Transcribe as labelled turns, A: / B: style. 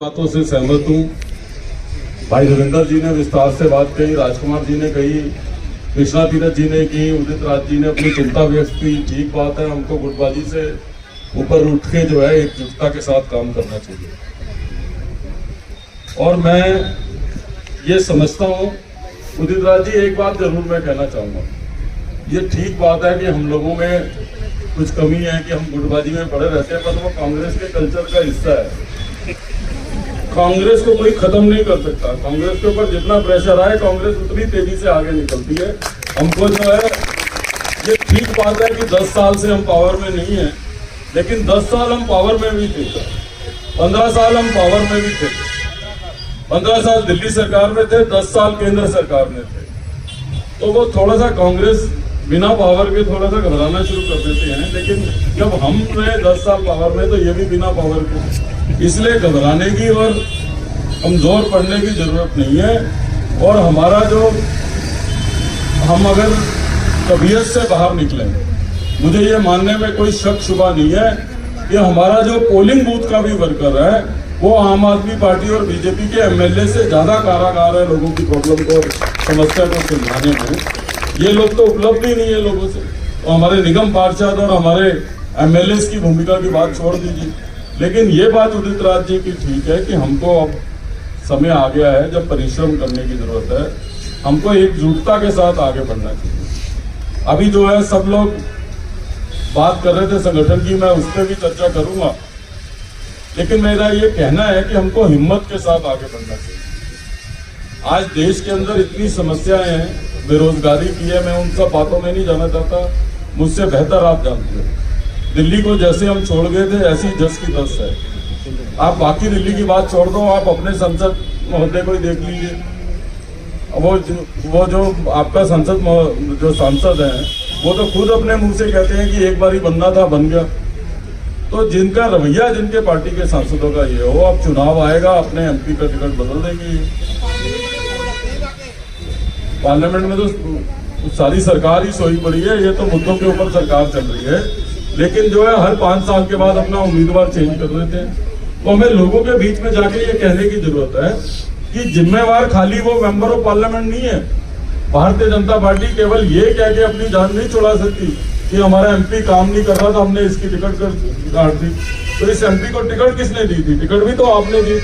A: बातों से सहमत हूँ। भाई रविंदर जी ने विस्तार से बात कही, राजकुमार जी ने कही, कृष्णा तीरथ जी ने की, उदित राज जी ने अपनी चिंता व्यक्त की। ठीक बात है, हमको गुटबाजी से ऊपर उठ के जो है एकजुटता के साथ काम करना चाहिए। और मैं ये समझता हूँ, उदित राज जी एक बात जरूर मैं कहना चाहूँगा, ये ठीक बात है कि हम लोगों में कुछ कमी है कि हम गुटबाजी में पड़े रहते हैं, पर वो कांग्रेस के कल्चर का हिस्सा है। कांग्रेस को कोई खत्म नहीं कर सकता। कांग्रेस के ऊपर जितना प्रेशर आए, कांग्रेस उतनी तेजी से आगे निकलती है। हमको जो है, ये ठीक बात है कि 10 साल से हम पावर में नहीं है, लेकिन 10 साल हम पावर में भी थे, 15 साल हम पावर में भी थे। 15 साल दिल्ली सरकार में थे, 10 साल केंद्र सरकार में थे। तो वो थोड़ा सा कांग्रेस बिना पावर के थोड़ा सा घबराना शुरू कर देते हैं, लेकिन जब हम रहे 10 साल पावर में, तो ये भी बिना पावर के। इसलिए घबराने की और कमजोर पड़ने की जरूरत नहीं है। और हमारा जो, हम अगर तबीयत से बाहर निकलें, मुझे ये मानने में कोई शक शुबा नहीं है कि हमारा जो पोलिंग बूथ का भी वर्कर है, वो आम आदमी पार्टी और बीजेपी के एमएलए से ज्यादा कारागार है लोगों की प्रॉब्लम को और समस्या को सुलझाने में। ये लोग तो उपलब्ध ही नहीं है लोगों से। तो हमारे निगम पार्षद और हमारे एमएलए की भूमिका की बात छोड़ दीजिए। लेकिन ये बात उदित राज जी की ठीक है कि हमको अब समय आ गया है जब परिश्रम करने की जरूरत है। हमको एकजुटता के साथ आगे बढ़ना चाहिए। अभी जो है सब लोग बात कर रहे थे संगठन की, मैं उस पर भी चर्चा करूंगा, लेकिन मेरा ये कहना है कि हमको हिम्मत के साथ आगे बढ़ना चाहिए। आज देश के अंदर इतनी समस्याएं हैं, बेरोजगारी की है, मैं उन सब बातों में नहीं जाना चाहता, मुझसे बेहतर आप जानते हो। दिल्ली को जैसे हम छोड़ गए थे, ऐसी जस की तस है। आप बाकी दिल्ली की बात छोड़ दो, आप अपने संसद महोदय को ही देख लीजिए। वो जो आपका संसद जो सांसद है, वो तो खुद अपने मुंह से कहते हैं कि एक बार ही बनना था, बन गया। तो जिनका रवैया, जिनके पार्टी के सांसदों का ये हो, अब चुनाव आएगा, अपने एमपी का टिकट बदल देंगे। पार्लियामेंट में तो सारी सरकार ही सोई पड़ी है, ये तो मुद्दों के ऊपर सरकार चल रही है, लेकिन जो है हर 5 साल के बाद अपना उम्मीदवार चेंज कर देते हैं। तो हमें लोगों के बीच में जाके ये कहने की जरूरत है कि जिम्मेवार खाली वो मेंबर ऑफ पार्लियामेंट नहीं है। भारतीय जनता पार्टी केवल ये कह के अपनी जान नहीं छुड़ा सकती कि हमारा एमपी काम नहीं कर रहा था, हमने इसकी टिकट काट दी। तो इस एमपी को टिकट किसने दी थी? टिकट भी तो आपने दी।